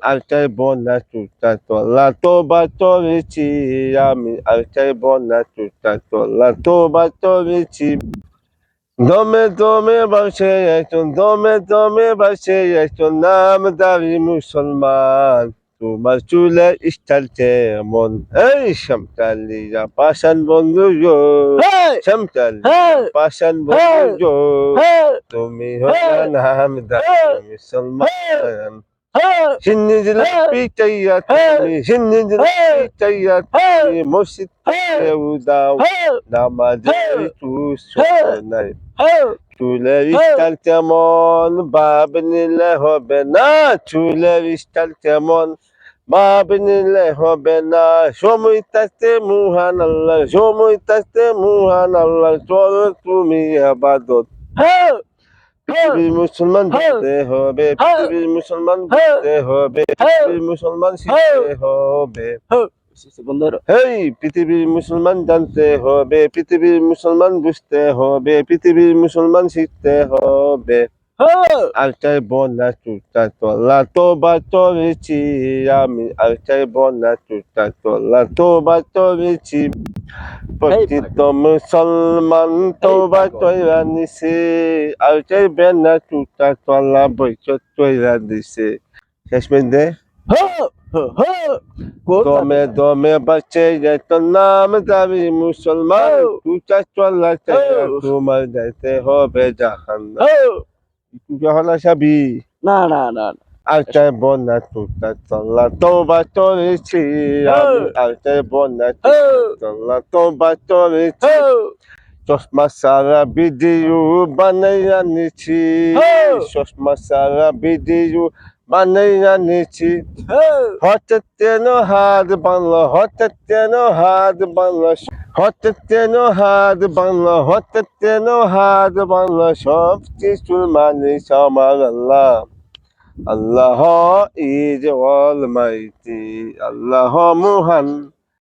আর চাইব না চুটা তলা তোবা চলেছি আমি, আর চাইব না চুটা তলা তোবা চলেছি। দমে দমে বাসে একজন, দমে দমে বাসে একজন নামদারি মুসলমান। তোমার চুলের স্টাইল কেমন? এই শ্যামকালিয়া পাষাণ বন্ধু গো, শ্যামকালিয়া পাষাণ বন্ধু গো, তুমি হলে নামদারি মুসলমান। সিন্নি দিলে পিটাইয়া তুমি, সিন্নি দিলে পিটাইয়া তুমি মসজিদ থেকে দাও, নামাজের চুষ নাই। চুলের স্টাইল কেমন বাপ নিলে হবে না, চুলের স্টাইল কেমন বাপ নিলে হবে না। সময় থাকতে মুহান আল্লাহ, সময় থাকতে মুহান আল্লাহ, চলো তুমি আবাদত। পৃথিবীর মুসলমান হতে হবে, পৃথিবীর মুসলমান হতে হবে, পৃথিবীর মুসলমান শিখতে হবে। হেই পৃথিবীর মুসলমান জানতে হবে, পৃথিবীর মুসলমান বুঝতে হবে, পৃথিবীর মুসলমান শিখতে হবে। আর চাইব না চুটা তলা তোবা চলেছি আমি, আর চাইব না চুটা তলা তোবা চলেছি। প্রকৃত মুসলমান তোবা তৈরা নিছে, আর চাইবে না চুটা তলা বৈঠক তৈরা দিছে। শেষ মিনিটে দমে দমে বাঁচে যেত নাম দাবি মুসলমান, চুটা তলা তোমার যাইতে হবে জাহান্নাম। সাবি না না না আর চাইব না চুটা তলা তোবা চলেছি আমি, আর চাইব না চুটা তলা তোবা চলেছি। চশমা সারা ভিডিও বানাইয়া নিছি, চশমা সারা ভিডিও বানাইয়া নিছি। হঠাৎ কেন হাত বাংলা, হঠাৎ কেন হাত বাংলা, হঠাৎ কেন হাত বাংলা, হঠাৎ কেন হাত বাংলা। সব কিছুর মালিক আমার আল্লাহ, আল্লাহ ইজ অলমাইটি, আল্লাহ মহান।